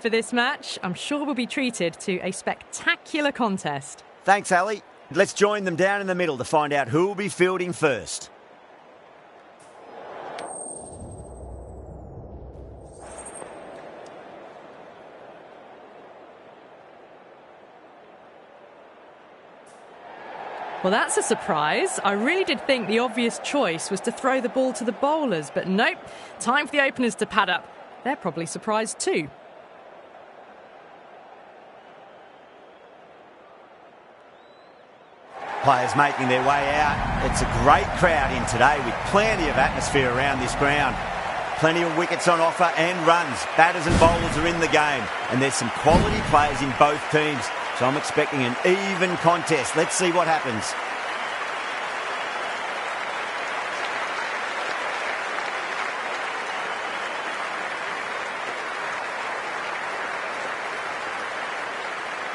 For this match, I'm sure we'll be treated to a spectacular contest. Thanks, Ali. Let's join them down in the middle to find out who will be fielding first. Well, that's a surprise. I really did think the obvious choice was to throw the ball to the bowlers, but nope. Time for the openers to pad up. They're probably surprised too. Players making their way out. It's a great crowd in today with plenty of atmosphere around this ground. Plenty of wickets on offer and runs. Batters and bowlers are in the game. And there's some quality players in both teams. So I'm expecting an even contest. Let's see what happens.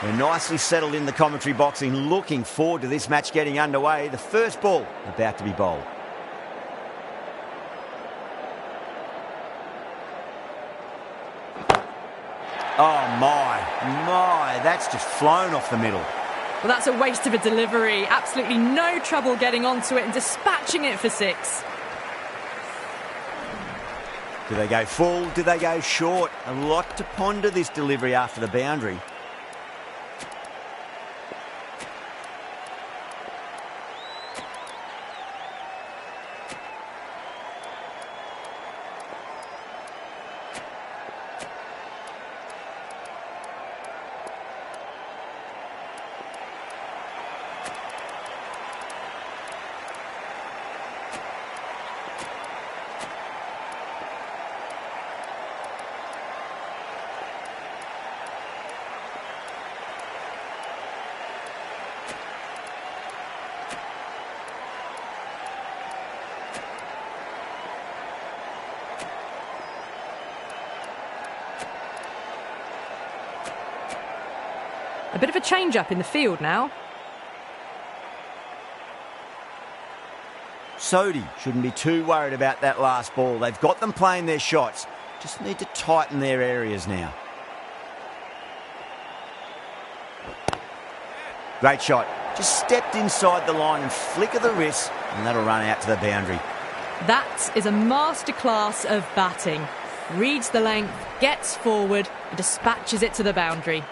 We're nicely settled in the commentary box and looking forward to this match getting underway. The first ball about to be bowled. Oh my, that's just flown off the middle. Well, that's a waste of a delivery. Absolutely no trouble getting onto it and dispatching it for 6. Do they go full? Do they go short? A lot to ponder this delivery after the boundary. A bit of a change-up in the field now. Sodhi shouldn't be too worried about that last ball. They've got them playing their shots. Just need to tighten their areas now. Great shot. Just stepped inside the line and flick of the wrist, and that'll run out to the boundary. That is a masterclass of batting. Reads the length, gets forward, and dispatches it to the boundary.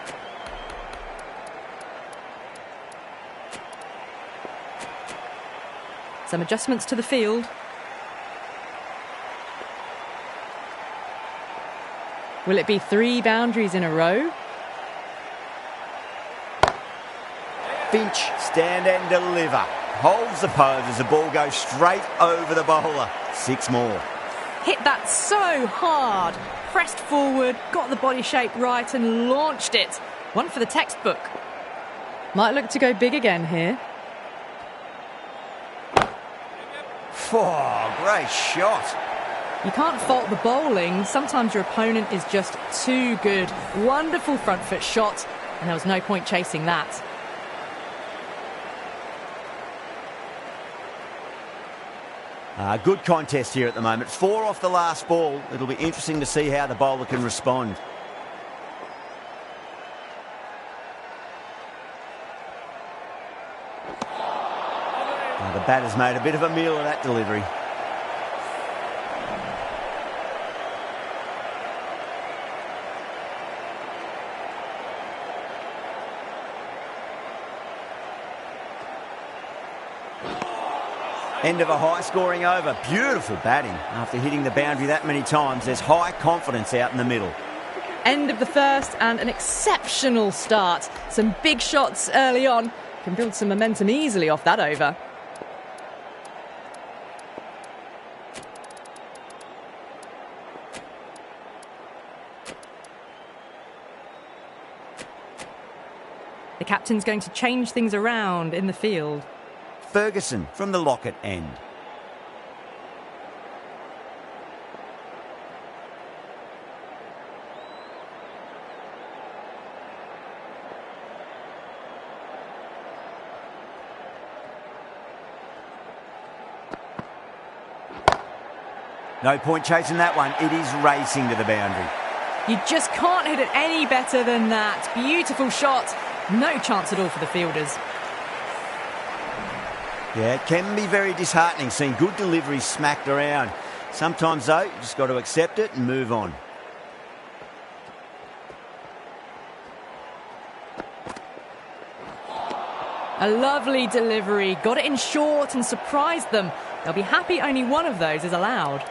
Some adjustments to the field. Will it be 3 boundaries in a row? Finch, stand and deliver. Holds the pose as the ball goes straight over the bowler. 6 more. Hit that so hard. Pressed forward, got the body shape right and launched it. One for the textbook. Might look to go big again here. Oh, great shot. You can't fault the bowling. Sometimes your opponent is just too good. Wonderful front foot shot, and there was no point chasing that. Good contest here at the moment. 4 off the last ball. It'll be interesting to see how the bowler can respond. The batter's made a bit of a meal of that delivery. End of a high-scoring over. Beautiful batting. After hitting the boundary that many times, there's high confidence out in the middle. End of the first and an exceptional start. Some big shots early on. Can build some momentum easily off that over. The captain's going to change things around in the field. Ferguson from the Lockett end. No point chasing that one. It is racing to the boundary. You just can't hit it any better than that. Beautiful shot. No chance at all for the fielders. Yeah, it can be very disheartening seeing good deliveries smacked around. Sometimes, though, you just got to accept it and move on. A lovely delivery. Got it in short and surprised them. They'll be happy only one of those is allowed.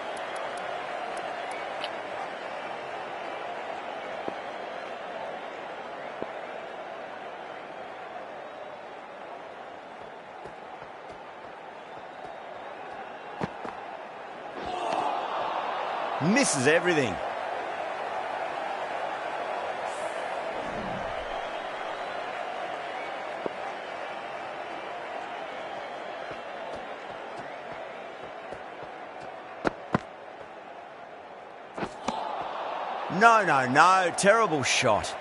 Misses everything. No. Terrible shot.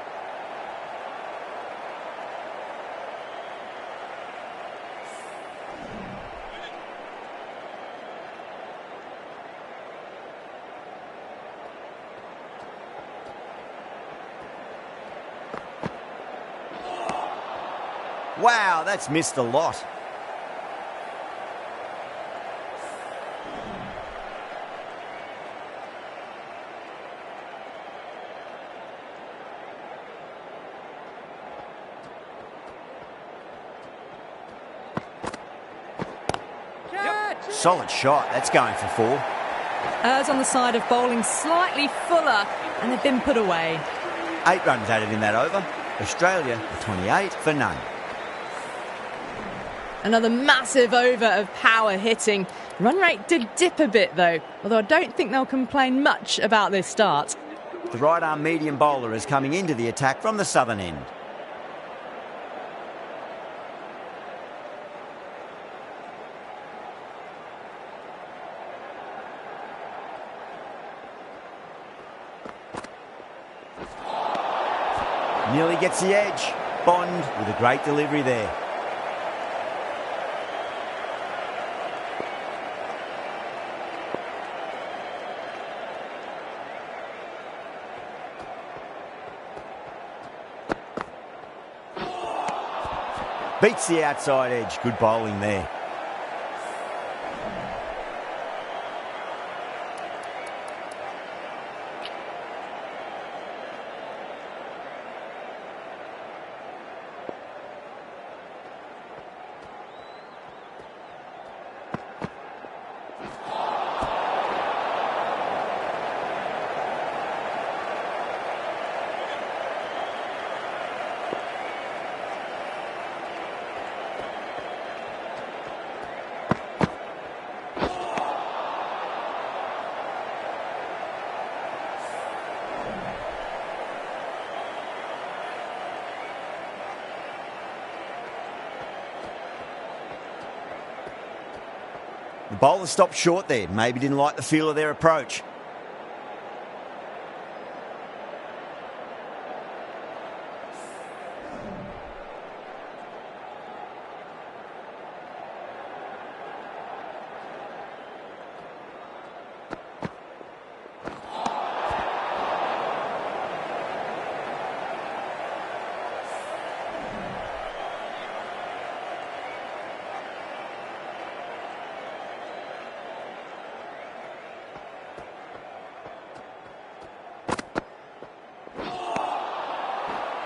Wow, that's missed a lot. Solid shot. That's going for 4. Errs on the side of bowling slightly fuller, and they've been put away. 8 runs added in that over. Australia 28 for none. Another massive over of power hitting. Run rate did dip a bit though, although I don't think they'll complain much about this start. The right arm medium bowler is coming into the attack from the southern end. Nearly gets the edge. Bond with a great delivery there. Beats the outside edge. Good bowling there. The bowler stopped short there. Maybe didn't like the feel of their approach.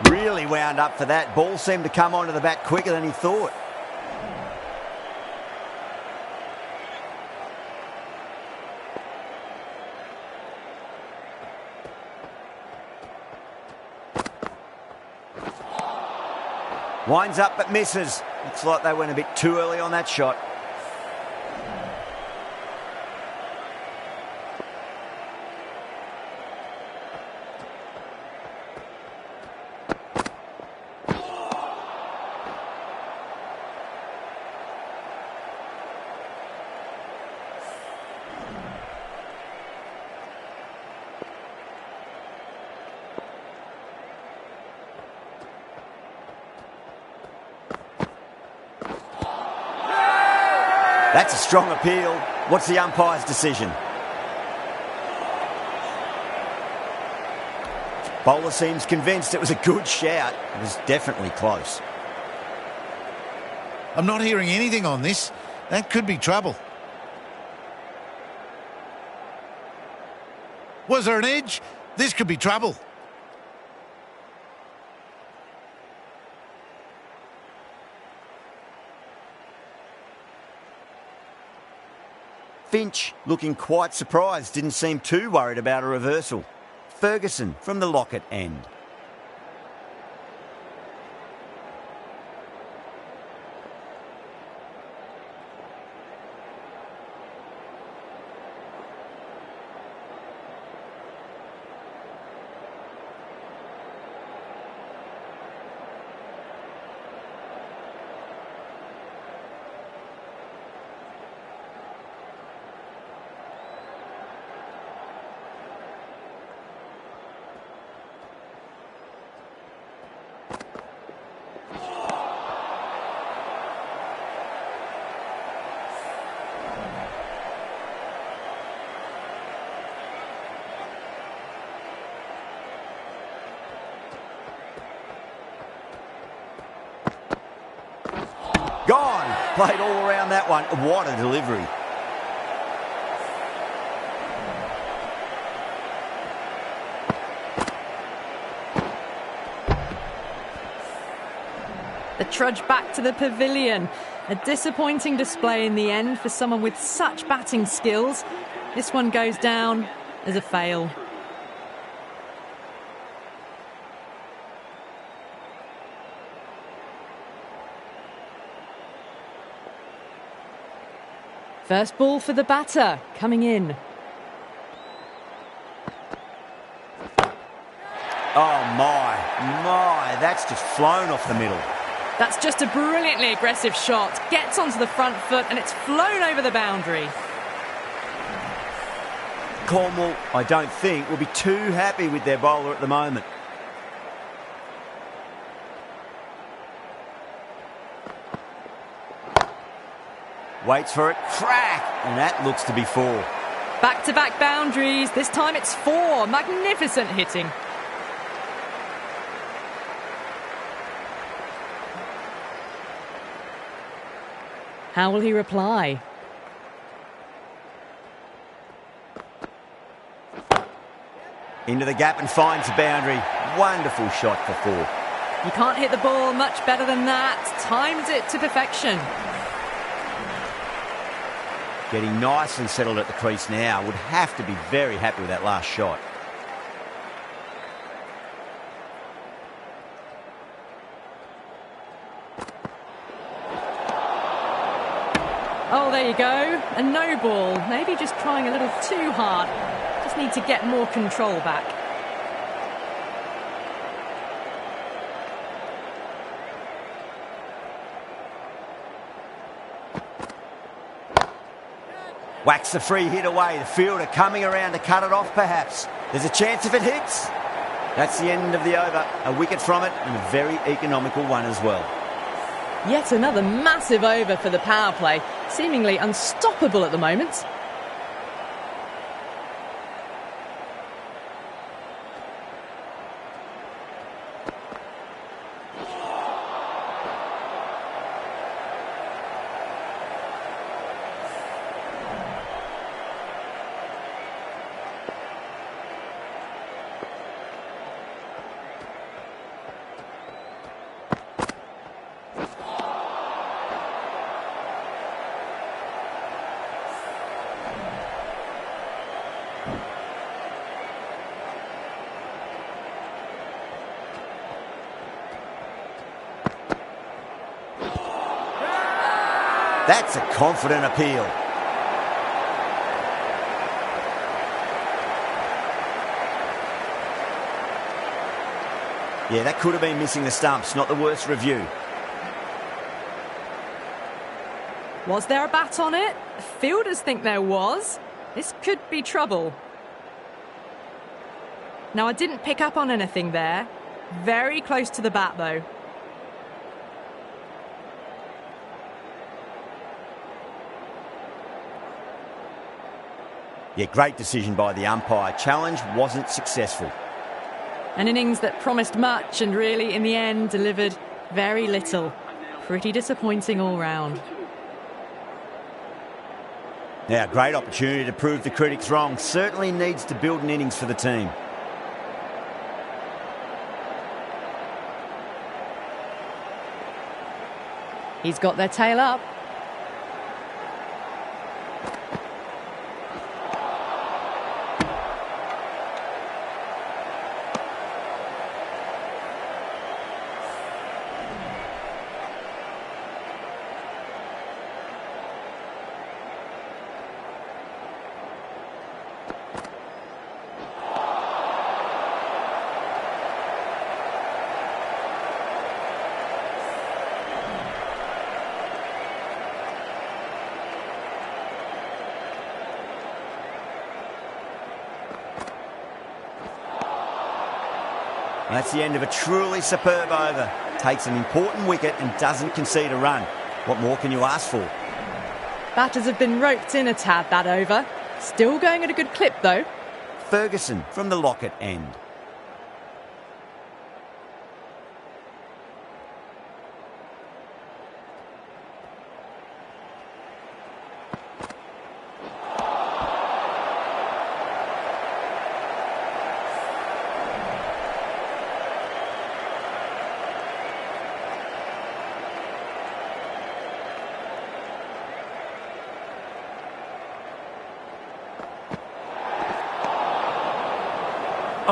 Really wound up for that. Ball seemed to come onto the bat quicker than he thought. Winds up but misses. Looks like they went a bit too early on that shot. That's a strong appeal. What's the umpire's decision? Bowler seems convinced it was a good shout. It was definitely close. I'm not hearing anything on this. That could be trouble. Was there an edge? This could be trouble. Finch looking quite surprised, didn't seem too worried about a reversal. Ferguson from the Lockett end. Gone. Played all around that one. What a delivery. The trudge back to the pavilion. A disappointing display in the end for someone with such batting skills. This one goes down as a fail. First ball for the batter, coming in. Oh my, that's just flown off the middle. That's just a brilliantly aggressive shot. Gets onto the front foot and it's flown over the boundary. Cornwall, I don't think, will be too happy with their bowler at the moment. Waits for it, crack, and that looks to be 4. Back-to-back boundaries, this time it's 4. Magnificent hitting. How will he reply? Into the gap and finds the boundary. Wonderful shot for 4. You can't hit the ball much better than that. Timed it to perfection. Getting nicely settled at the crease now. Would have to be very happy with that last shot. Oh, there you go. A no ball. Maybe just trying a little too hard. Just need to get more control back. Whacks the free hit away. The fielder coming around to cut it off, perhaps. There's a chance if it hits. That's the end of the over. A wicket from it and a very economical one as well. Yet another massive over for the power play. Seemingly unstoppable at the moment. That's a confident appeal. Yeah, that could have been missing the stumps. Not the worst review. Was there a bat on it? Fielders think there was. This could be trouble. Now, I didn't pick up on anything there. Very close to the bat, though. Yeah, great decision by the umpire. Challenge wasn't successful. An innings that promised much and really, in the end, delivered very little. Pretty disappointing all round. Now, great opportunity to prove the critics wrong. Certainly needs to build an innings for the team. He's got their tail up. That's the end of a truly superb over. Takes an important wicket and doesn't concede a run. What more can you ask for? Batters have been roped in a tad that over. Still going at a good clip though. Ferguson from the Lockett end.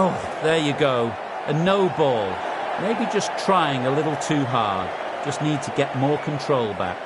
Oh, there you go. A no ball. Maybe just trying a little too hard. Just need to get more control back.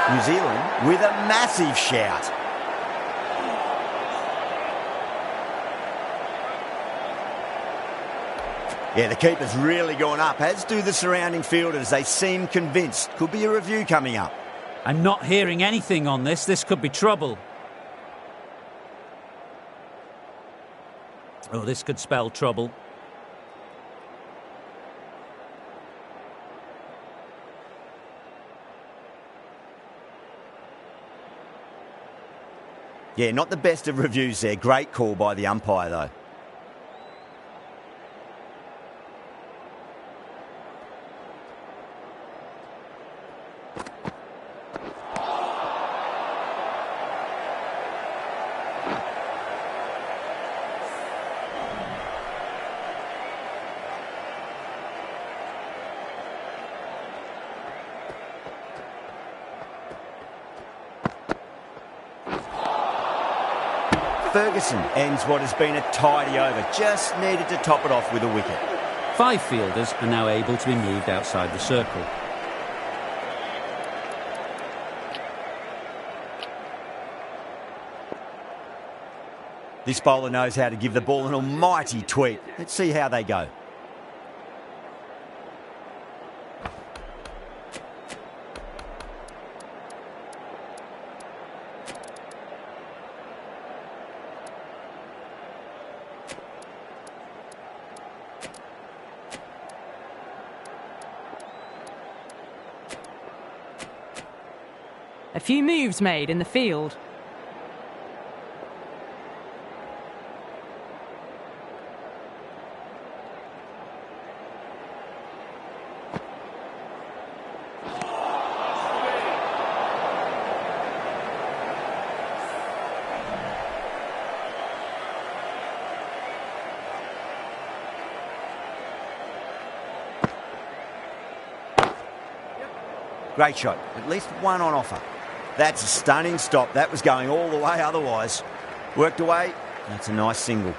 New Zealand with a massive shout. Yeah, the keeper's really gone up, as do the surrounding fielders. They seem convinced. Could be a review coming up. I'm not hearing anything on this. This could be trouble. Oh, this could spell trouble. Yeah, not the best of reviews there. Great call by the umpire, though. Ferguson ends what has been a tidy over. Just needed to top it off with a wicket. 5 fielders are now able to be moved outside the circle. This bowler knows how to give the ball an almighty tweak. Let's see how they go. A few moves made in the field. Great shot. At least one on offer. That's a stunning stop. That was going all the way otherwise. Worked away. That's a nice single.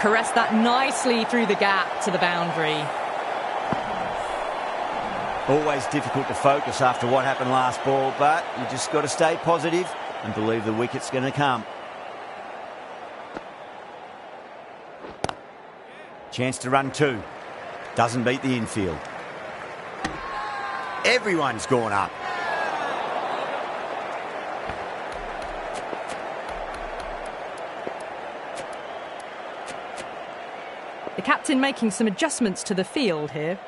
caressed that nicely through the gap to the boundary. Always difficult to focus after what happened last ball, but you just got to stay positive and believe the wicket's going to come. Chance to run 2. Doesn't beat the infield. Everyone's gone up. The captain making some adjustments to the field here.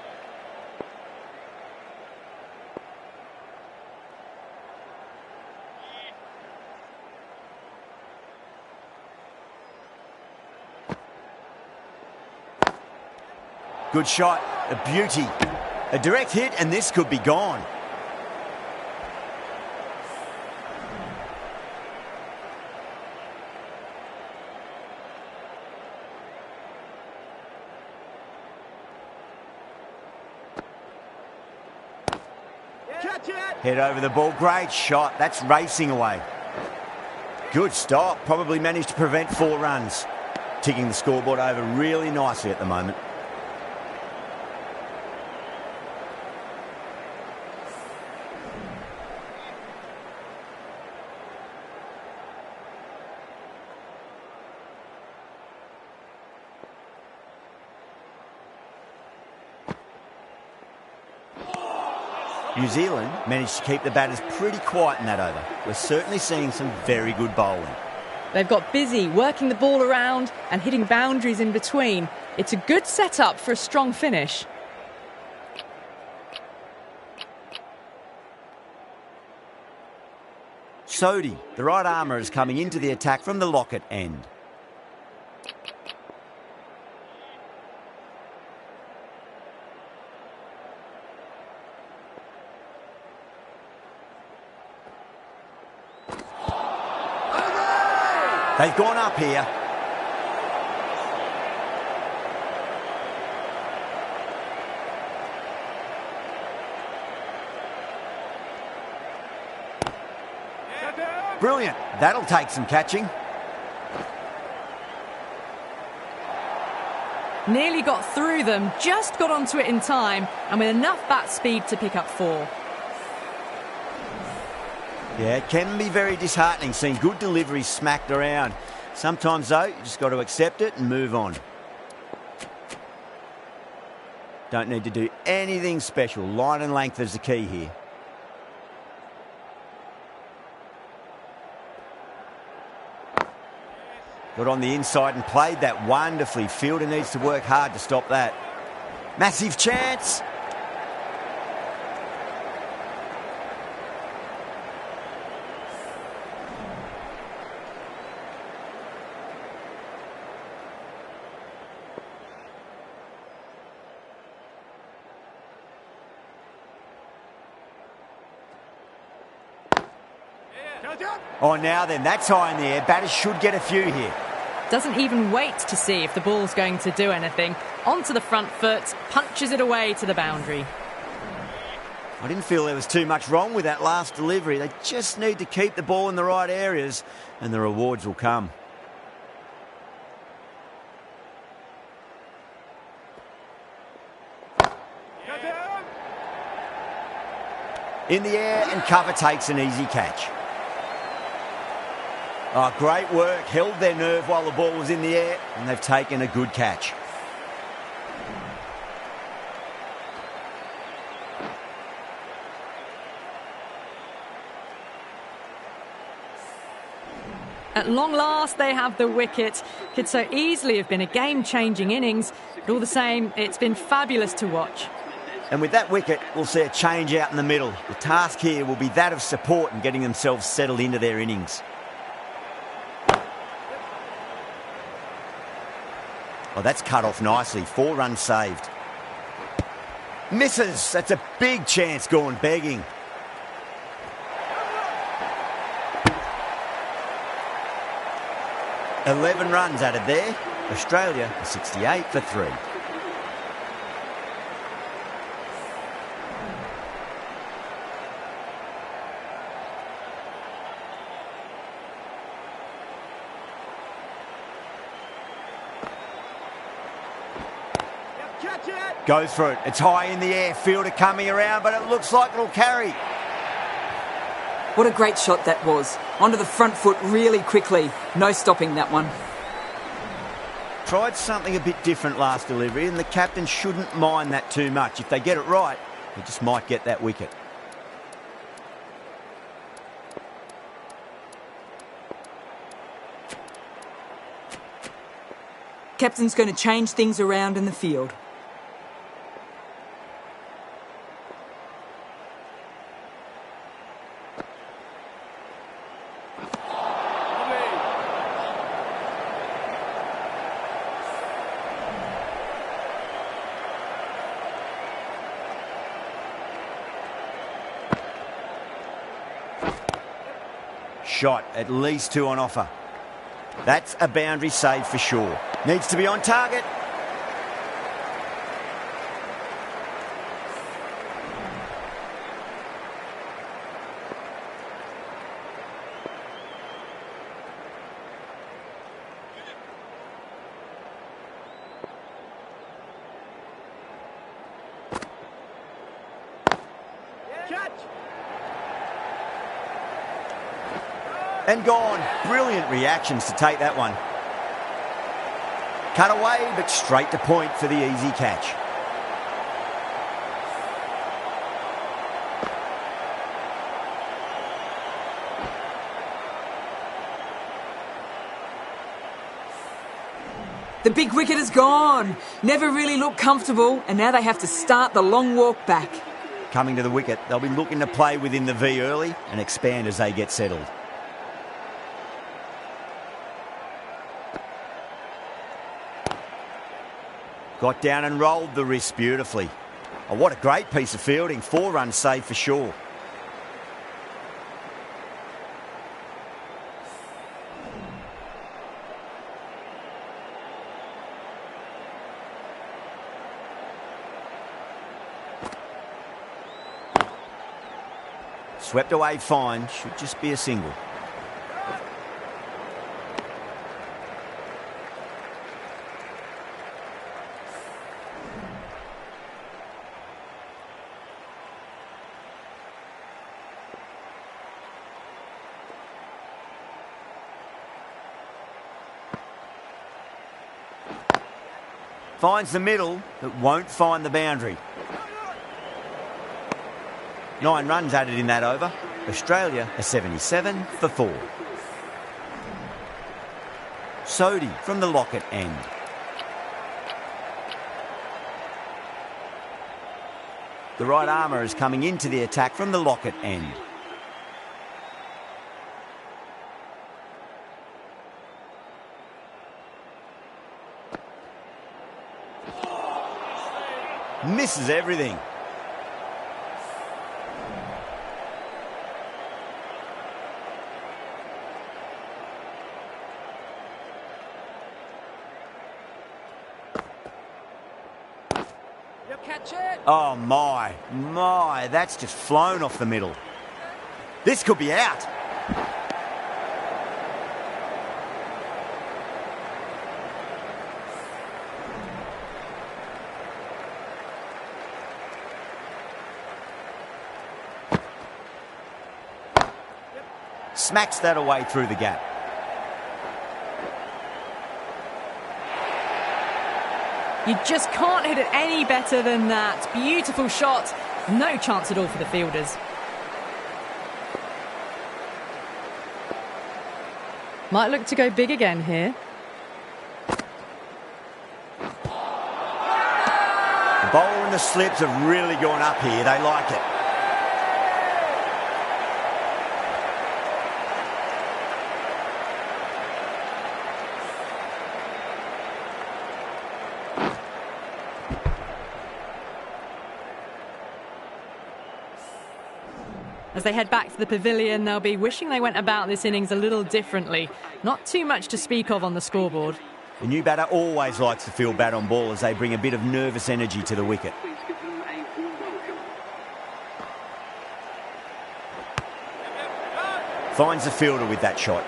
Good shot, a beauty. A direct hit and this could be gone. Catch it! Head over the ball, great shot. That's racing away. Good stop, probably managed to prevent 4 runs. Ticking the scoreboard over really nicely at the moment. New Zealand managed to keep the batters pretty quiet in that over. We're certainly seeing some very good bowling. They've got busy working the ball around and hitting boundaries in between. It's a good setup for a strong finish. Sodhi, the right armour, is coming into the attack from the Lockett end. They've gone up here. Brilliant. That'll take some catching. Nearly got through them, just got onto it in time, and with enough bat speed to pick up 4. Yeah, it can be very disheartening seeing good deliveries smacked around. Sometimes, though, you just got to accept it and move on. Don't need to do anything special. Line and length is the key here. Got on the inside and played that wonderfully. Fielder needs to work hard to stop that. Massive chance. Oh, now then, that's high in the air. Batters should get a few here. Doesn't even wait to see if the ball's going to do anything. Onto the front foot, punches it away to the boundary. I didn't feel there was too much wrong with that last delivery. They just need to keep the ball in the right areas and the rewards will come. In the air and cover takes an easy catch. Oh, great work. Held their nerve while the ball was in the air and they've taken a good catch. At long last, they have the wicket. Could so easily have been a game-changing innings, but all the same, it's been fabulous to watch. And with that wicket, we'll see a change out in the middle. The task here will be that of support and getting themselves settled into their innings. Oh, that's cut off nicely. 4 runs saved. Misses. That's a big chance gone begging. $11 runs added there. Australia 68 for 3. Catch it! Goes for it. It's high in the air. Fielder coming around, but it looks like it'll carry. What a great shot that was. Onto the front foot really quickly. No stopping that one. Tried something a bit different last delivery, and the captain shouldn't mind that too much. If they get it right, they just might get that wicket. Captain's going to change things around in the field. Shot, at least 2 on offer. That's a boundary save for sure. Needs to be on target. Catch! And gone. Brilliant reactions to take that one. Cut away, but straight to point for the easy catch. The big wicket is gone. Never really looked comfortable, and now they have to start the long walk back. Coming to the wicket, they'll be looking to play within the V early and expand as they get settled. Got down and rolled the wrist beautifully. Oh, what a great piece of fielding. 4 runs saved for sure. Swept away fine. Should just be a single. Finds the middle, but won't find the boundary. 9 runs added in that over. Australia a 77 for 4. Sodhi from the Lockett end. The right armour is coming into the attack from the Lockett end. Misses everything. Yep, catch it! Oh my, that's just flown off the middle. This could be out. Smacks that away through the gap. You just can't hit it any better than that. Beautiful shot. No chance at all for the fielders. Might look to go big again here. The bowler and the slips have really gone up here. They like it. As they head back to the pavilion, they'll be wishing they went about this innings a little differently. Not too much to speak of on the scoreboard. The new batter always likes to feel bat on ball as they bring a bit of nervous energy to the wicket. Finds the fielder with that shot.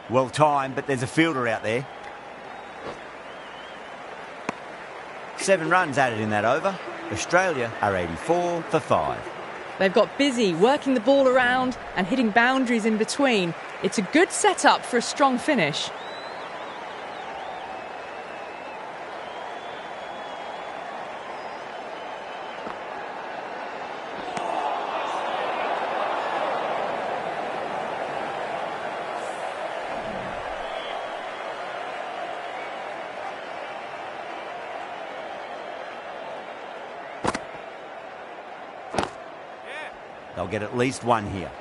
Well timed, but there's a fielder out there. 7 runs added in that over. Australia are 84 for 5. They've got busy working the ball around and hitting boundaries in between. It's a good setup for a strong finish. They'll get at least one here.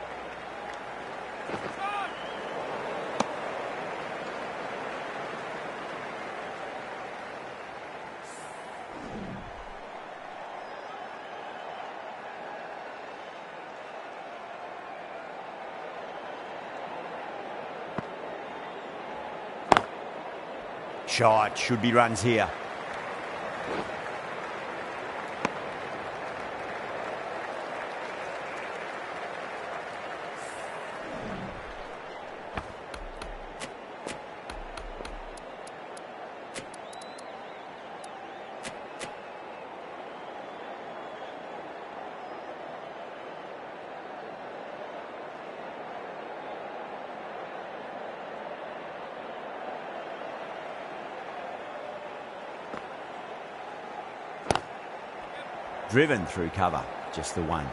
Shot, should be runs here. Driven through cover, just the one.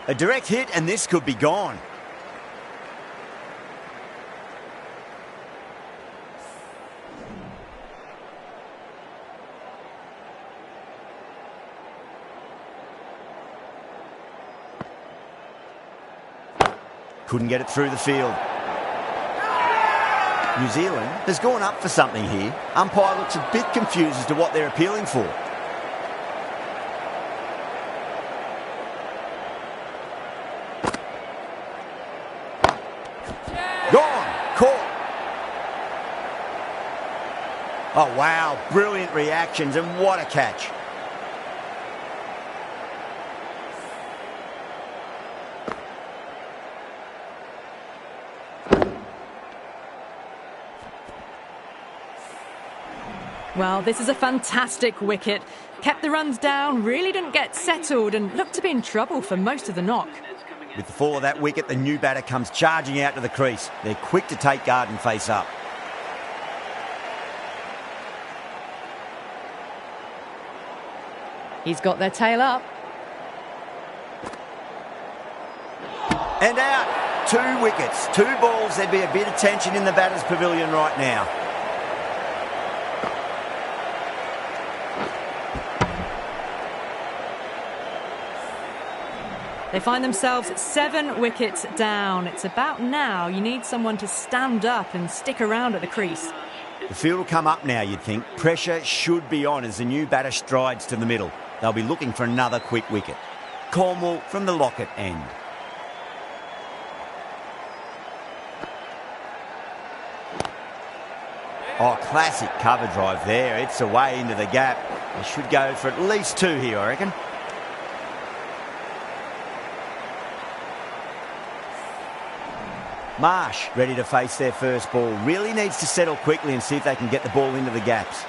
A direct hit and this could be gone. Couldn't get it through the field. New Zealand has gone up for something here. Umpire looks a bit confused as to what they're appealing for. Oh, wow, brilliant reactions and what a catch. Well, this is a fantastic wicket. Kept the runs down, really didn't get settled and looked to be in trouble for most of the knock. With the fall of that wicket, the new batter comes charging out to the crease. They're quick to take guard and face up. He's got their tail up. And out. 2 wickets, 2 balls. There'd be a bit of tension in the batter's pavilion right now. They find themselves 7 wickets down. It's about now you need someone to stand up and stick around at the crease. The field will come up now, you'd think. Pressure should be on as the new batter strides to the middle. They'll be looking for another quick wicket. Cornwall from the Lockett end. Oh, classic cover drive there. It's away into the gap. They should go for at least 2 here, I reckon. Marsh ready to face their first ball. Really needs to settle quickly and see if they can get the ball into the gaps.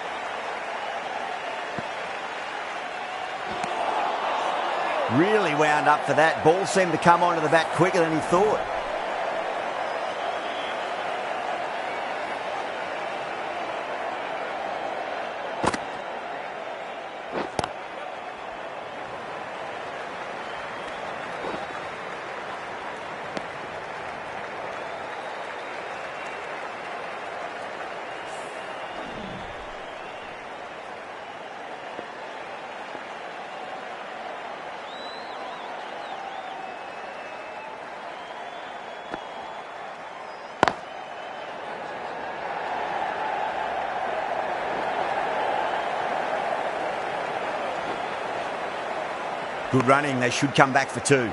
Really wound up for that. Ball seemed to come onto the bat quicker than he thought. Good running, they should come back for 2.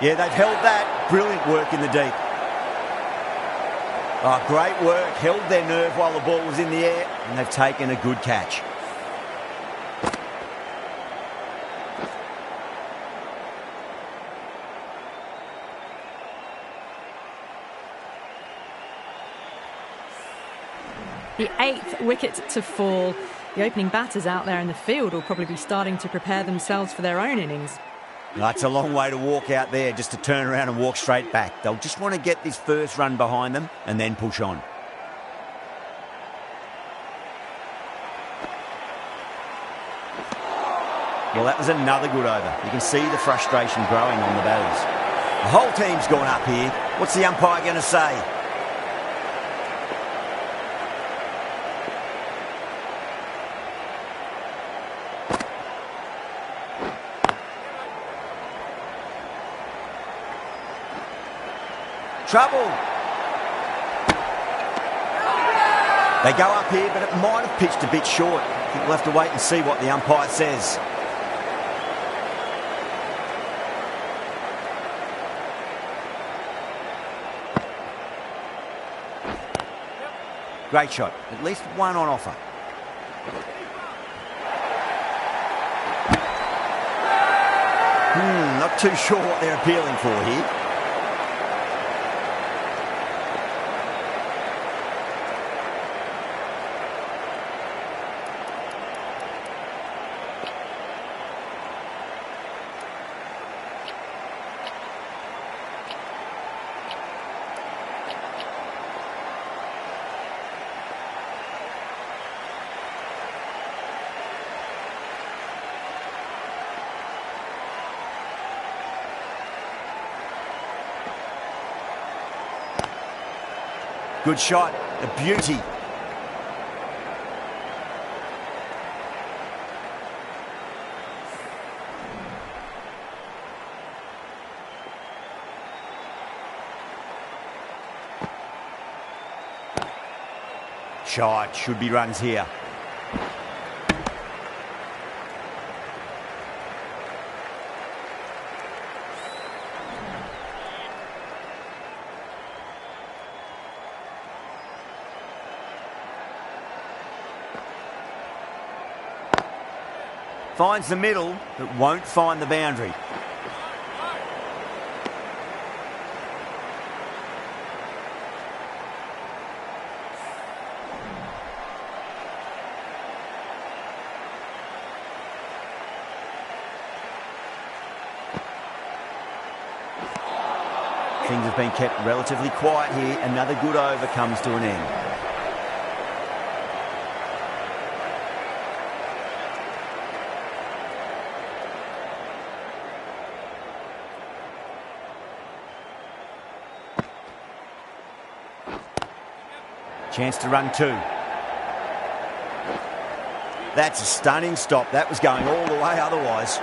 Yeah, they've held that. Brilliant work in the deep. Oh, great work. Held their nerve while the ball was in the air, and they've taken a good catch. The 8th wicket to fall. The opening batters out there in the field will probably be starting to prepare themselves for their own innings. That's a long way to walk out there just to turn around and walk straight back. They'll just want to get this first run behind them and then push on. Well, that was another good over. You can see the frustration growing on the batters. The whole team's gone up here. What's the umpire going to say? Trouble. They go up here, but it might have pitched a bit short. I think we'll have to wait and see what the umpire says. Great shot. At least one on offer. Not too sure what they're appealing for here. Good shot, a beauty. Shot, should be runs here. Finds the middle, but won't find the boundary. Things have been kept relatively quiet here. Another good over comes to an end. Chance to run two. That's a stunning stop. That was going all the way otherwise.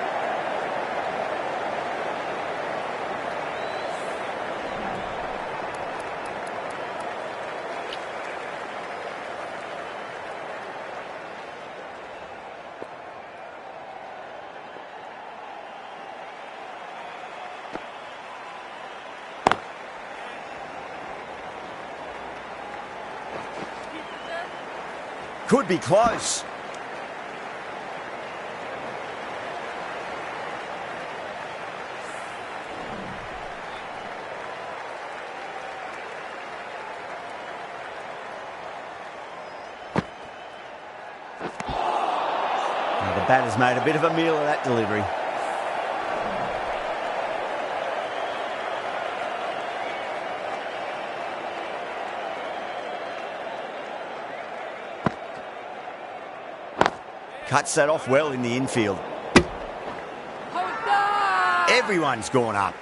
Could be close. Now the batter's made a bit of a meal of that delivery. Cuts that off well in the infield. Everyone's gone up.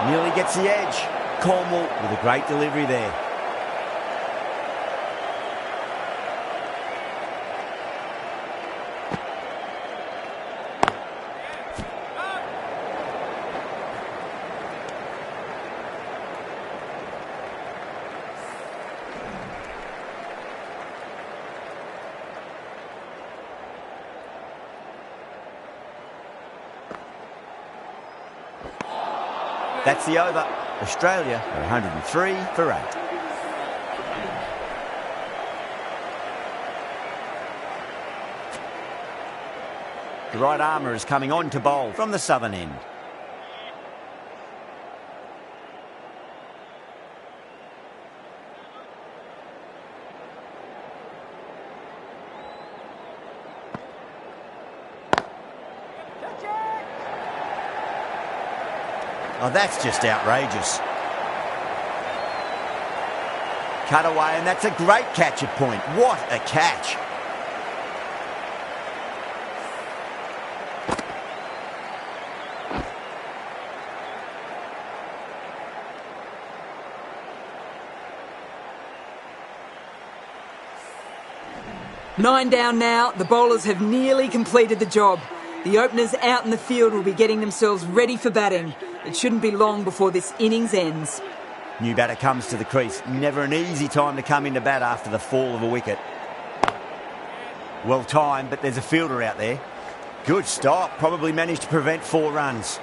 Nearly gets the edge. Cornwall with a great delivery there. That's the over. Australia are 103 for 8. The right armour is coming on to bowl from the southern end. Oh, that's just outrageous. Cut away, and that's a great catch at point. What a catch. Nine down now. The bowlers have nearly completed the job. The openers out in the field will be getting themselves ready for batting. It shouldn't be long before this innings ends. New batter comes to the crease. Never an easy time to come into bat after the fall of a wicket. Well timed, but there's a fielder out there. Good stop. Probably managed to prevent 4 runs.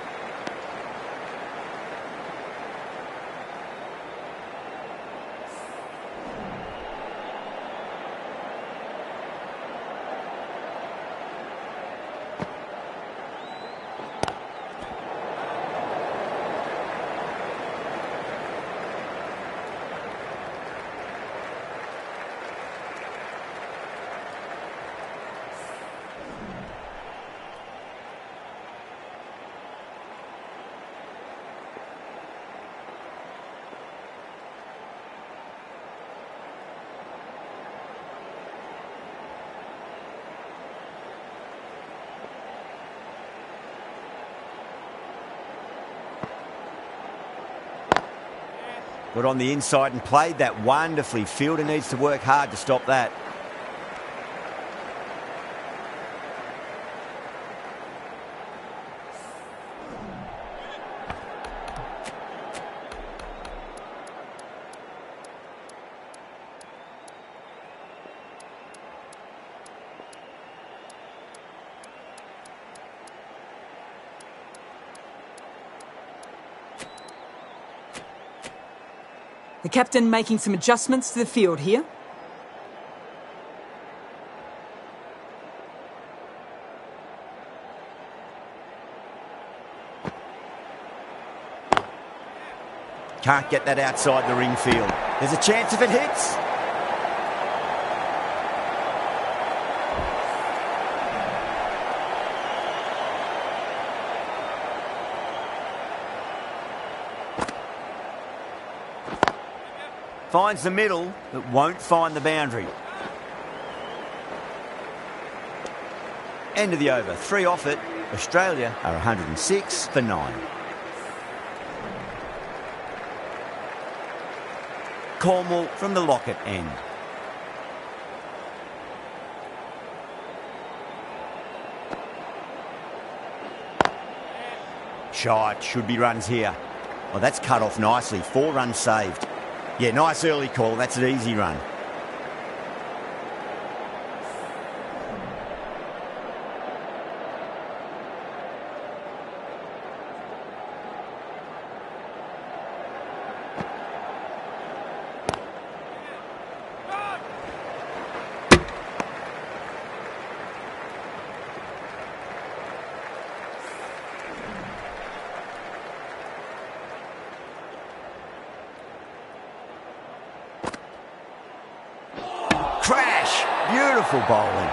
Got on the inside and played that wonderfully. Fielder needs to work hard to stop that. The captain making some adjustments to the field here. Can't get that outside the ring field. There's a chance if it hits. Finds the middle, but won't find the boundary. End of the over. 3 off it. Australia are 106 for 9. Cornwall from the Lockett end. Shot. Should be runs here. Oh, that's cut off nicely. 4 runs saved. Yeah, nice early call. That's an easy run. Crash! Beautiful bowling.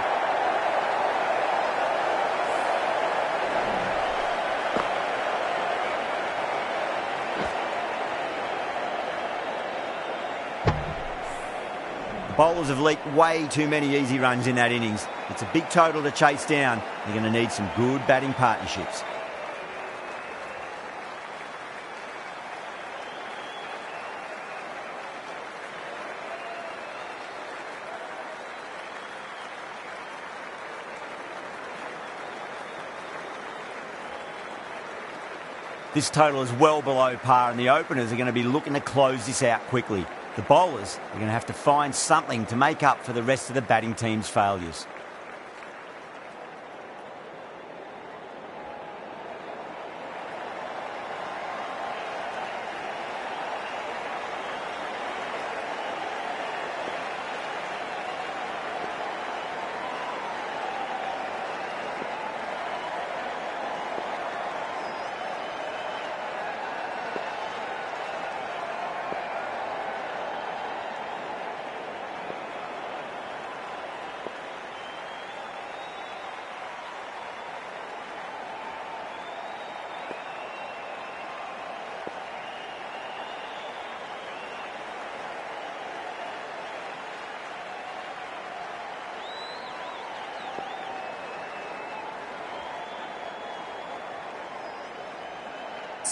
The bowlers have leaked way too many easy runs in that innings. It's a big total to chase down. They're going to need some good batting partnerships. This total is well below par, and the openers are going to be looking to close this out quickly. The bowlers are going to have to find something to make up for the rest of the batting team's failures.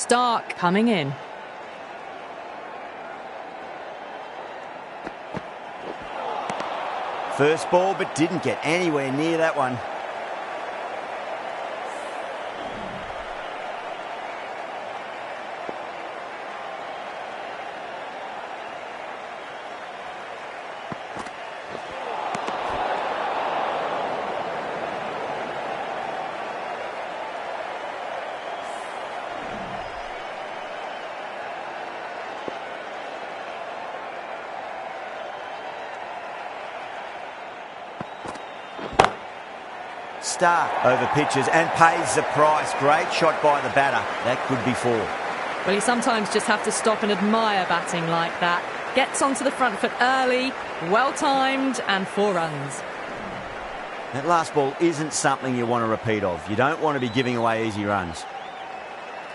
Stark coming in. First ball, but didn't get anywhere near that one. Stark over pitches and pays the price. Great shot by the batter. That could be 4. Well, you sometimes just have to stop and admire batting like that. Gets onto the front foot early, well-timed, and 4 runs. That last ball isn't something you want to repeat of. You don't want to be giving away easy runs.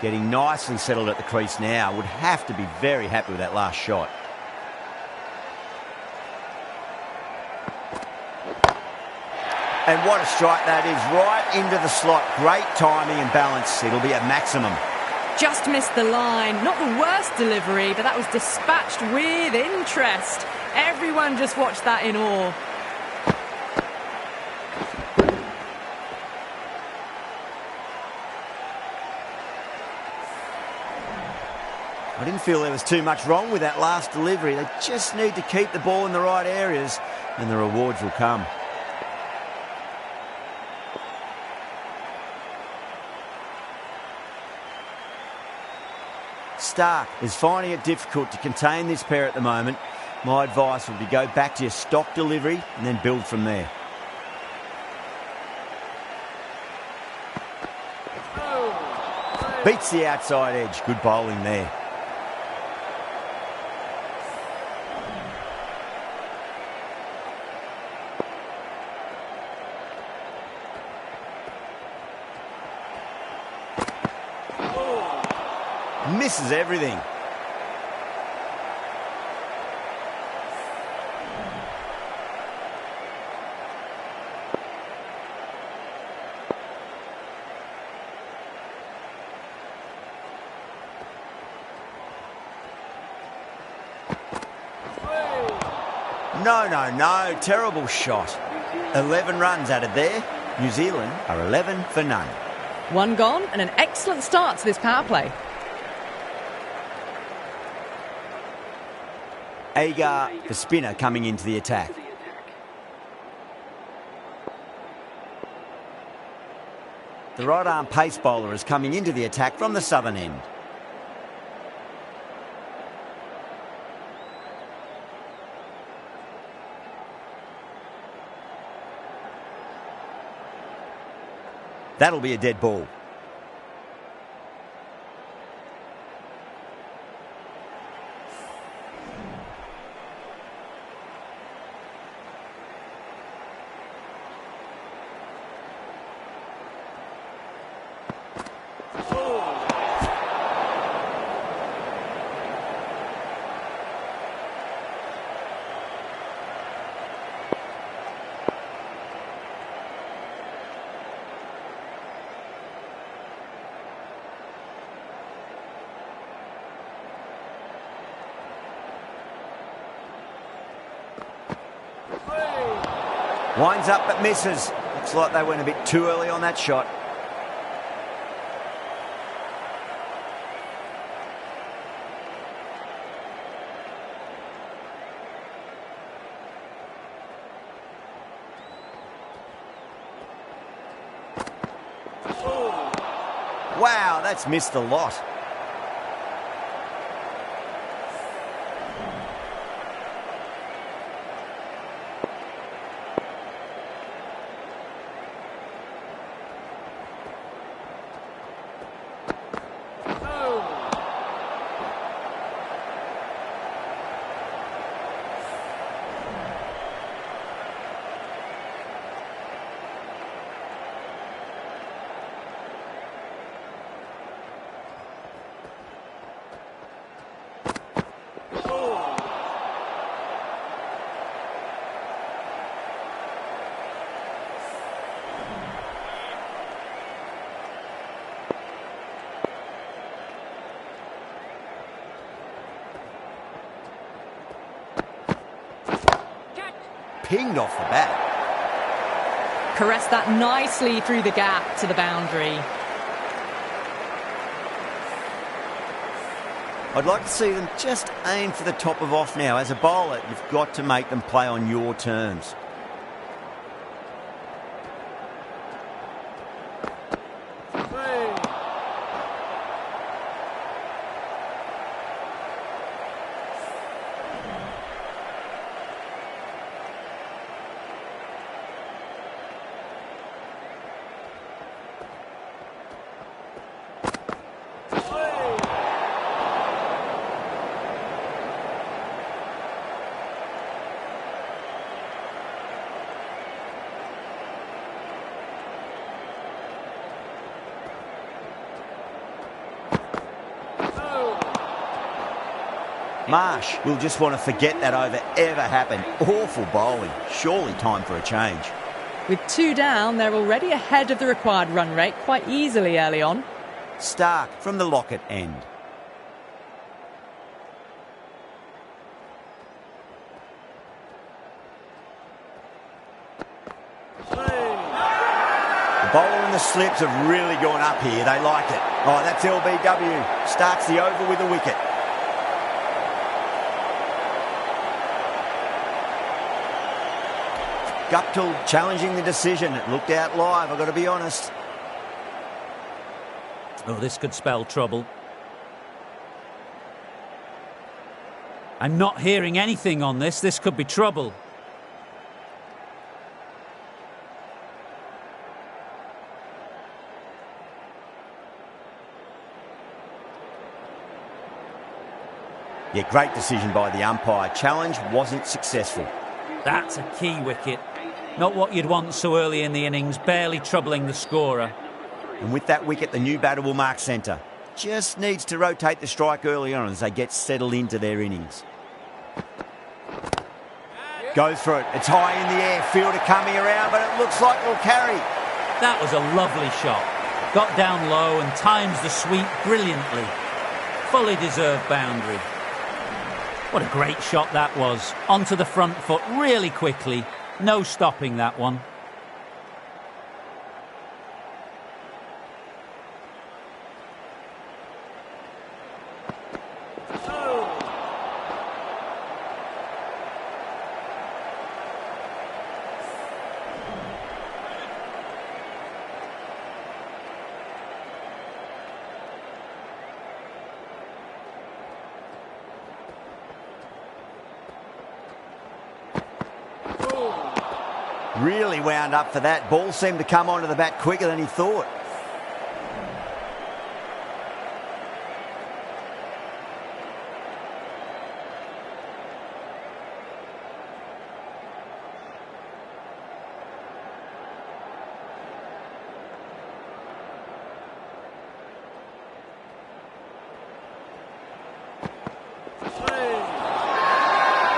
Getting nicely settled at the crease now. Would have to be very happy with that last shot. And what a strike that is, right into the slot. Great timing and balance. It'll be a maximum. Just missed the line. Not the worst delivery, but that was dispatched with interest. Everyone just watched that in awe. I didn't feel there was too much wrong with that last delivery. They just need to keep the ball in the right areas and the rewards will come. Stark is finding it difficult to contain this pair at the moment. My advice would be go back to your stock delivery and then build from there. Beats the outside edge. Good bowling there. Misses everything. No. Terrible shot. 11 runs added there. New Zealand are 11 for none. 1 gone and an excellent start to this power play. Agar, the spinner, coming into the attack. The right-arm pace bowler is coming into the attack from the southern end. That'll be a dead ball. Winds up but misses. Looks like they went a bit too early on that shot. Wow, that's missed a lot. pinged off the bat. Caressed that nicely through the gap to the boundary. I'd like to see them just aim for the top of off now. As a bowler, you've got to make them play on your terms. Marsh will just want to forget that over ever happened. Awful bowling. Surely time for a change. With 2 down, they're already ahead of the required run rate quite easily early on. Stark from the Lockett end. The bowler and the slips have really gone up here. They like it. Oh, that's LBW. Starts the over with a wicket. Guptill challenging the decision. It looked out live, I've got to be honest. Oh, this could spell trouble. I'm not hearing anything on this. This could be trouble. Yeah, great decision by the umpire. Challenge wasn't successful. That's a key wicket. Not what you'd want so early in the innings, barely troubling the scorer. And with that wicket, the new batter will mark centre. Just needs to rotate the strike early on as they get settled into their innings. Goes for it. It's high in the air. Fielder coming around, but it looks like it'll carry. That was a lovely shot. Got down low and times the sweep brilliantly. Fully deserved boundary. What a great shot that was. Onto the front foot really quickly. No stopping that one. Really wound up for that. Ball seemed to come onto the bat quicker than he thought.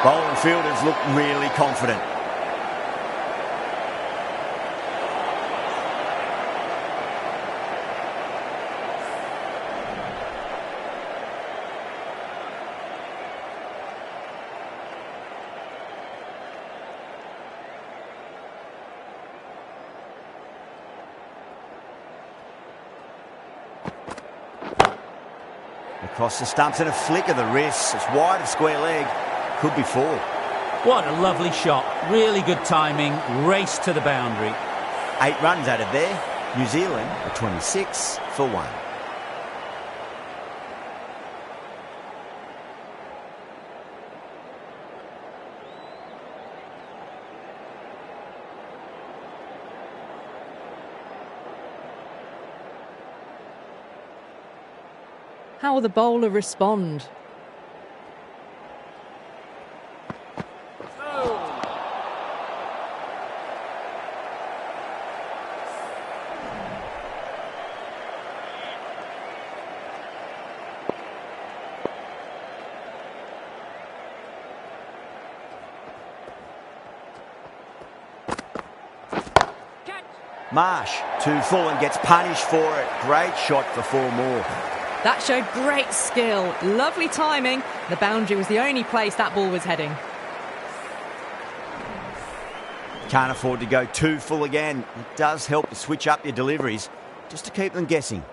Bowling fielders look really confident. Across the stumps and a flick of the wrist. It's wide of square leg. Could be 4. What a lovely shot. Really good timing. Race to the boundary. 8 runs out of there. New Zealand are 26 for 1. How will the bowler respond? Marsh, 2 full and gets punished for it. Great shot for 4 more. That showed great skill. Lovely timing. The boundary was the only place that ball was heading. can't afford to go too full again. It does help to switch up your deliveries, just to keep them guessing.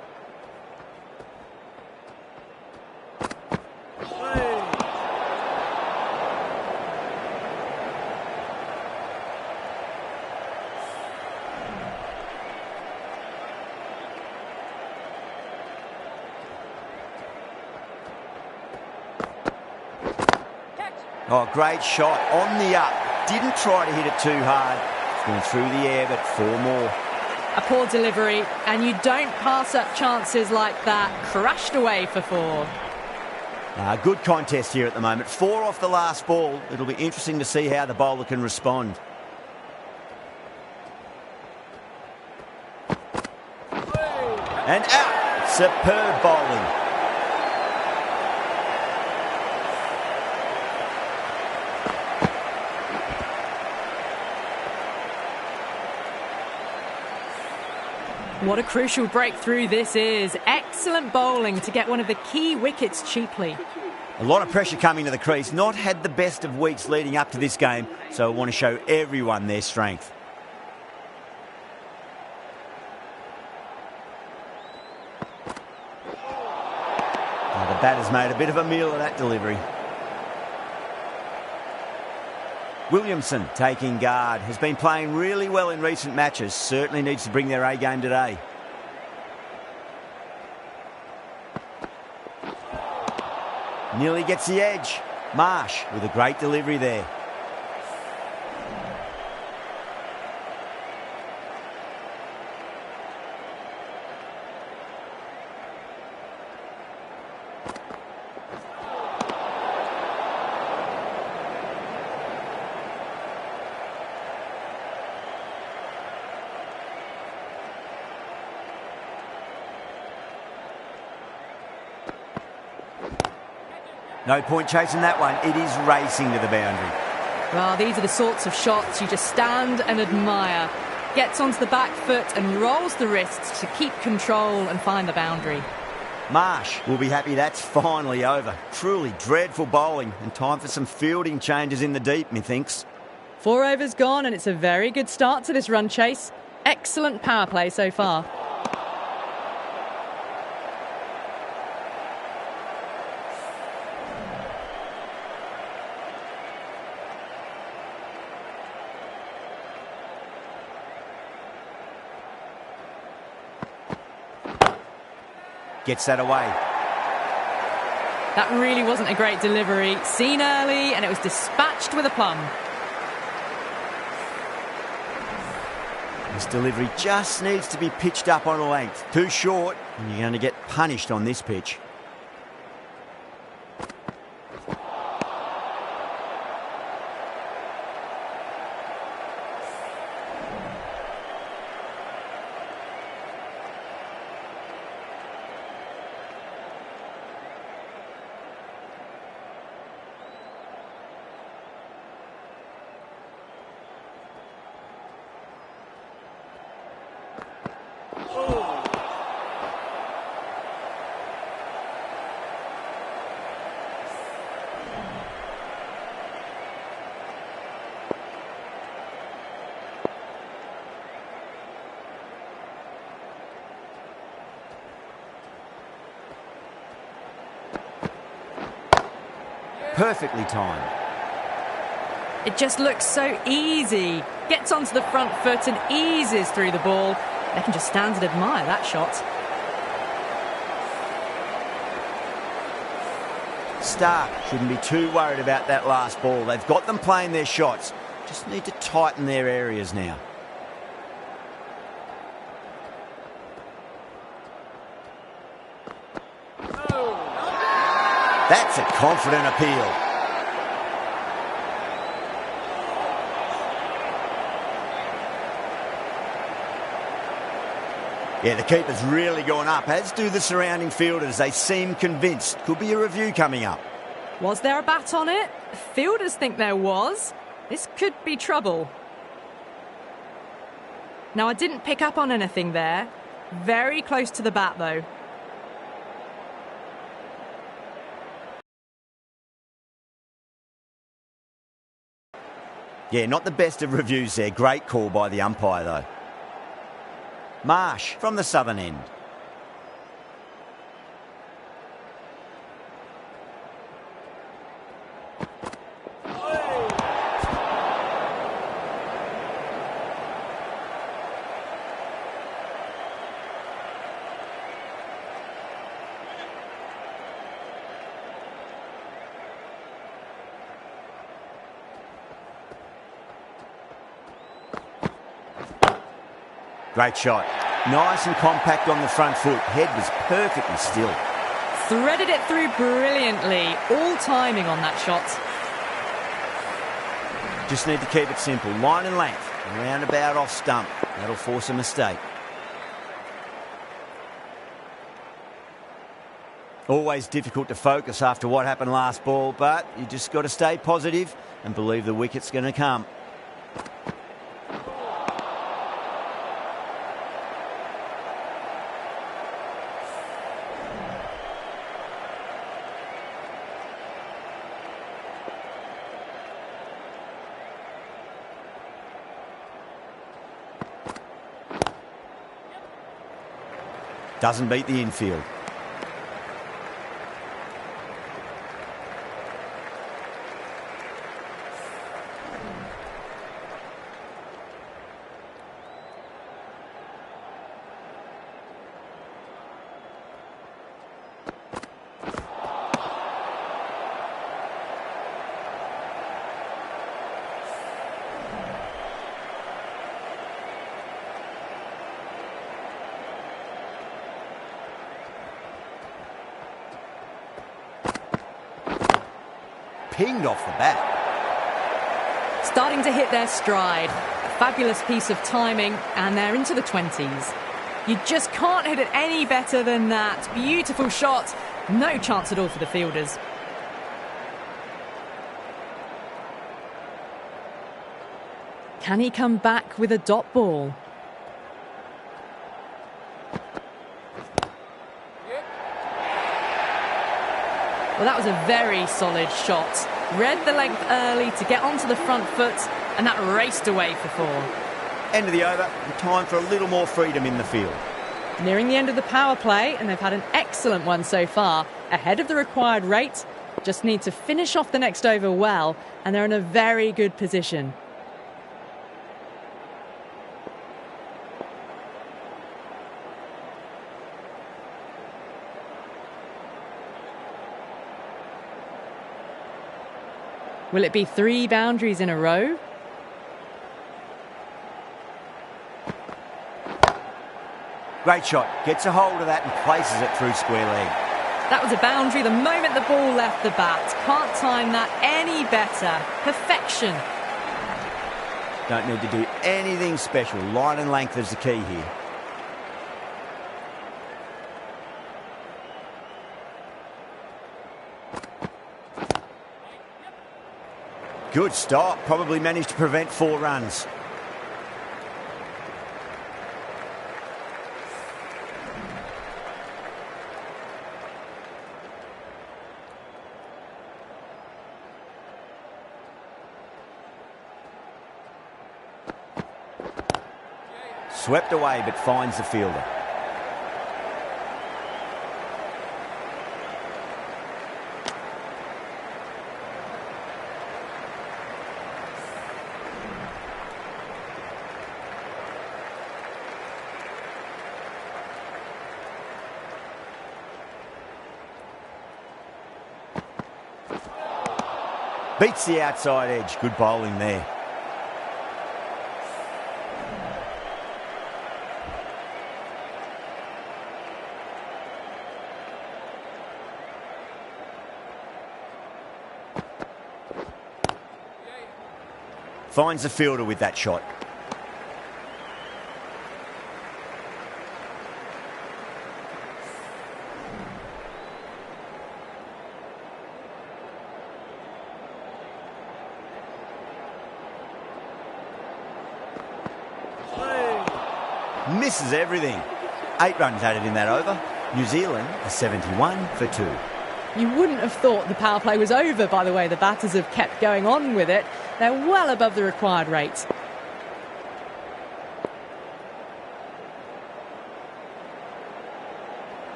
Oh, great shot on the up. Didn't try to hit it too hard. It's gone through the air, but 4 more. A poor delivery, and you don't pass up chances like that. Crashed away for 4. Good contest here at the moment. 4 off the last ball. It'll be interesting to see how the bowler can respond. And out. Superb bowling. What a crucial breakthrough this is. Excellent bowling to get one of the key wickets cheaply. A lot of pressure coming to the crease. Not had the best of weeks leading up to this game, so I want to show everyone their strength. The batter's made a bit of a meal of that delivery. Williamson taking guard. Has been playing really well in recent matches. Certainly needs to bring their A game today. Nearly gets the edge. Marsh with a great delivery there. No point chasing that one. It is racing to the boundary. Well, these are the sorts of shots you just stand and admire. Gets onto the back foot and rolls the wrists to keep control and find the boundary. Marsh will be happy that's finally over. Truly dreadful bowling, and time for some fielding changes in the deep, methinks. 4 overs gone, and it's a very good start to this run chase. Excellent power play so far. Gets that away. That really wasn't a great delivery. Seen early, and it was dispatched with a plum. This delivery just needs to be pitched up on a length. Too short, and you're going to get punished on this pitch. Perfectly timed. It just looks so easy. Gets onto the front foot and eases through the ball. They can just stand and admire that shot. Stark shouldn't be too worried about that last ball. They've got them playing their shots. Just need to tighten their areas now. That's a confident appeal. Yeah, the keeper's really gone up, as do the surrounding fielders. They seem convinced. Could be a review coming up. Was there a bat on it? Fielders think there was. This could be trouble. Now, I didn't pick up on anything there. Very close to the bat, though. Yeah, not the best of reviews there. Great call by the umpire, though. Marsh from the southern end. Great shot. Nice and compact on the front foot. Head was perfectly still. Threaded it through brilliantly. All timing on that shot. Just need to keep it simple. Line and length. Roundabout off stump. That'll force a mistake. Always difficult to focus after what happened last ball, but you just got to stay positive and believe the wicket's going to come. Doesn't beat the infield. Pinged off the bat. Starting to hit their stride. A fabulous piece of timing, and they're into the 20s. You just can't hit it any better than that. Beautiful shot. No chance at all for the fielders. Can he come back with a dot ball? Well, that was a very solid shot. Read the length early to get onto the front foot, and that raced away for 4. End of the over, and time for a little more freedom in the field. Nearing the end of the power play, and they've had an excellent one so far. Ahead of the required rate, just need to finish off the next over well, and they're in a very good position. Will it be 3 boundaries in a row? Great shot. Gets a hold of that and places it through square leg. That was a boundary the moment the ball left the bat. Can't time that any better. Perfection. Don't need to do anything special. Line and length is the key here. Good stop. Probably managed to prevent 4 runs. Swept away, but finds the fielder. Beats the outside edge. Good bowling there. Finds the fielder with that shot. Misses everything. 8 runs added in that over. New Zealand are 71 for 2. You wouldn't have thought the power play was over by the way the batters have kept going on with it. They're well above the required rate.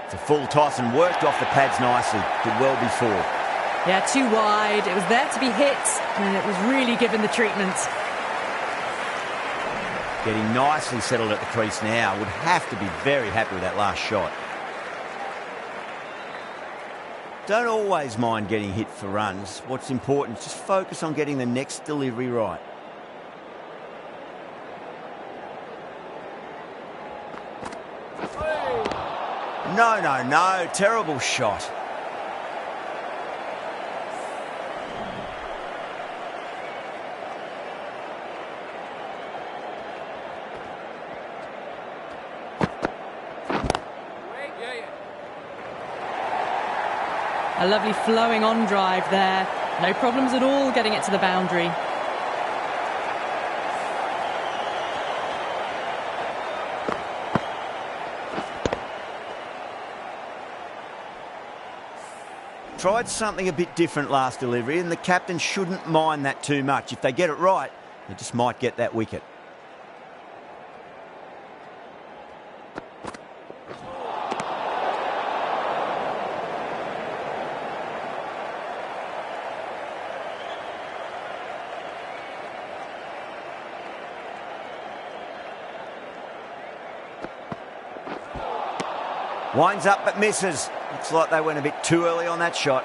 It's a full toss and worked off the pads nicely. Did well before. Yeah, too wide. It was there to be hit, and it was really given the treatment. Getting nicely settled at the crease now. Would have to be very happy with that last shot. Don't always mind getting hit for runs. What's important is just focus on getting the next delivery right. No, no, no. Terrible shot. A lovely flowing on drive there. No problems at all getting it to the boundary. Tried something a bit different last delivery, and the captain shouldn't mind that too much. If they get it right, they just might get that wicket. Winds up but misses. Looks like they went a bit too early on that shot.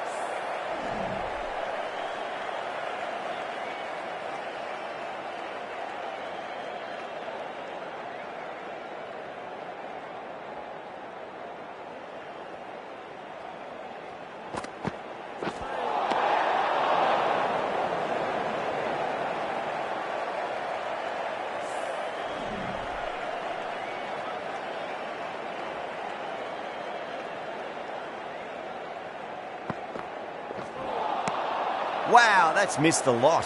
Wow, that's missed a lot.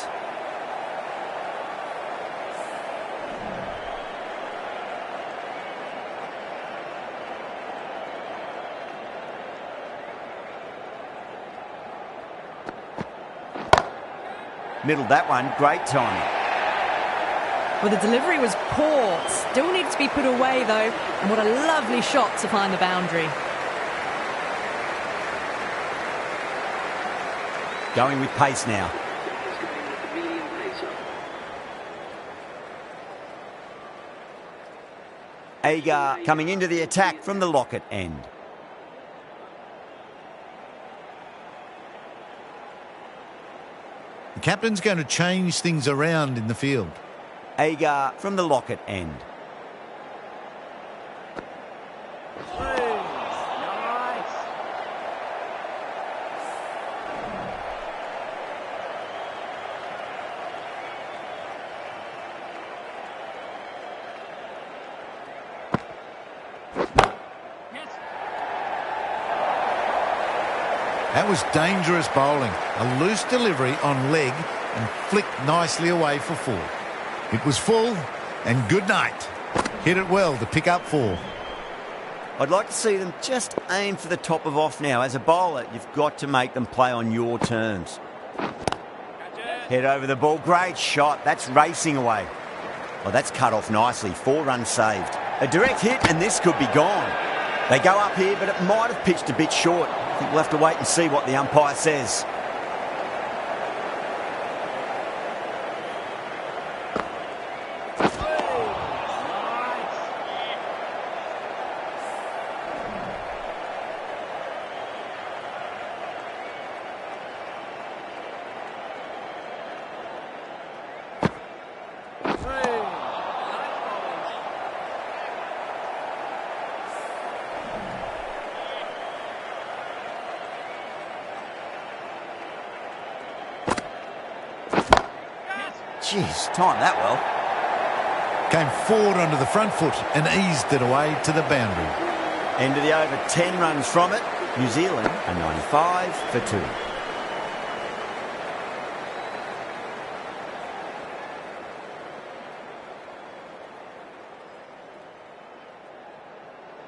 Middled that one, great timing. Well, the delivery was poor. Still needs to be put away, though. And what a lovely shot to find the boundary. Going with pace now. Agar coming into the attack from the Lockett end. The captain's going to change things around in the field. Agar from the Lockett end. That was dangerous bowling. A loose delivery on leg and flicked nicely away for 4. It was full and good night. Hit it well to pick up 4. I'd like to see them just aim for the top of off now. As a bowler, you've got to make them play on your terms. Head over the ball. Great shot. That's racing away. Well, that's cut off nicely. 4 runs saved. A direct hit and this could be gone. They go up here, but it might have pitched a bit short. I think we'll have to wait and see what the umpire says. Jeez, timed that well. Came forward onto the front foot and eased it away to the boundary. End of the over, 10 runs from it. New Zealand are 95 for 2.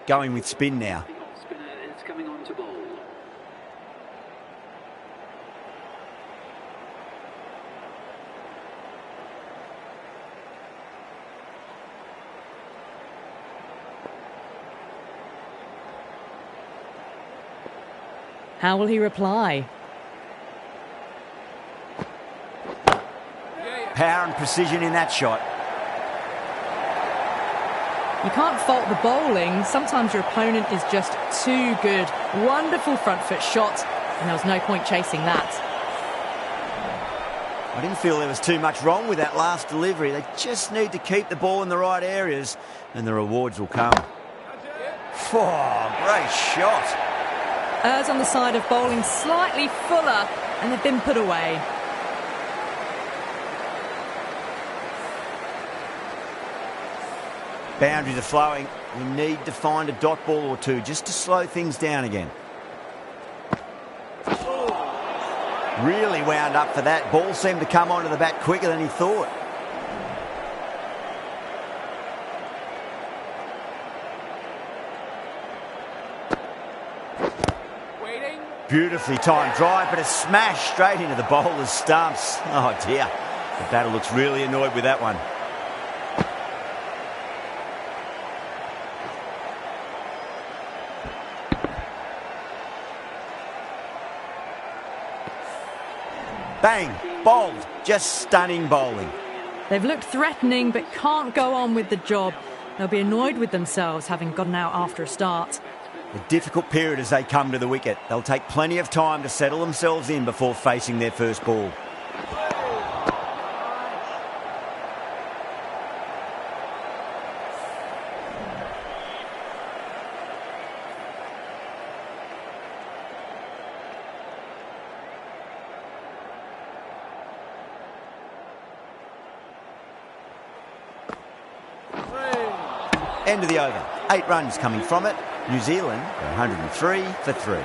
Going with spin now. Spinner is coming on to bowl. How will he reply? Power and precision in that shot. You can't fault the bowling. Sometimes your opponent is just too good. Wonderful front foot shot, and there was no point chasing that. I didn't feel there was too much wrong with that last delivery. They just need to keep the ball in the right areas, and the rewards will come. Oh, great shot. Errs on the side of bowling slightly fuller, and they've been put away. Boundaries are flowing. We need to find a dot ball or two just to slow things down again. Really wound up for that. Ball seemed to come onto the bat quicker than he thought. Beautifully timed drive, but a smash straight into the bowler's stumps. Oh dear. The batter looks really annoyed with that one. Bang, bowled, just stunning bowling. They've looked threatening but can't go on with the job. They'll be annoyed with themselves having gotten out after a start. A difficult period as they come to the wicket. They'll take plenty of time to settle themselves in before facing their first ball. End of the over. 8 runs coming from it. New Zealand are 103 for 3.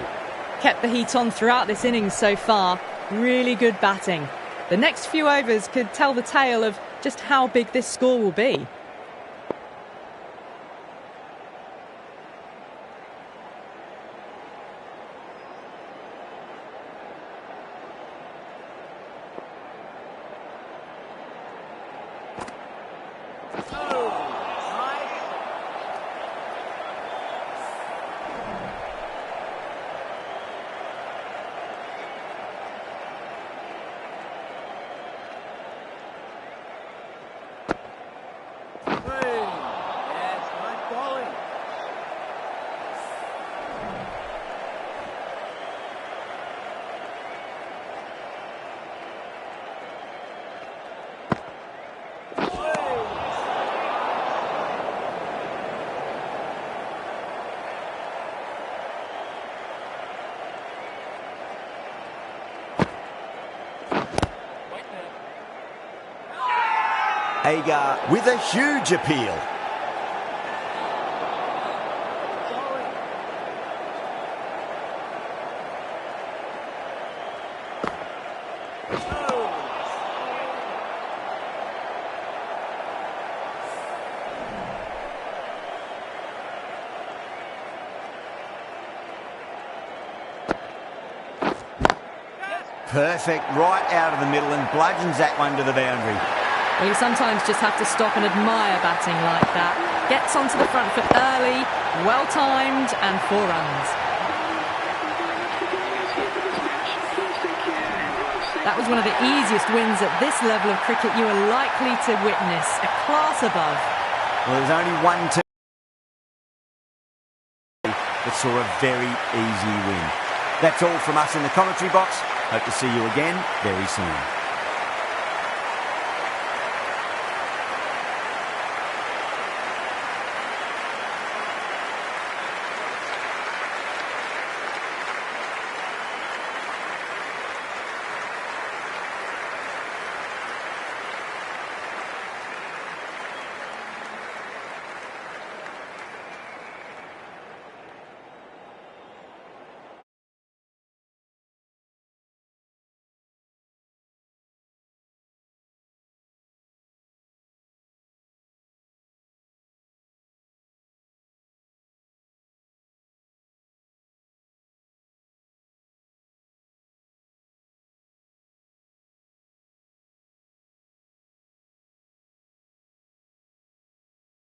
Kept the heat on throughout this innings so far. Really good batting. The next few overs could tell the tale of just how big this score will be. Agar with a huge appeal. Perfect, right out of the middle, and bludgeons that one to the boundary. Well, you sometimes just have to stop and admire batting like that. Gets onto the front foot early, well timed, and 4 runs. That was one of the easiest wins at this level of cricket you are likely to witness. A class above. Well, there's only one team that saw a very easy win. That's all from us in the commentary box. Hope to see you again very soon.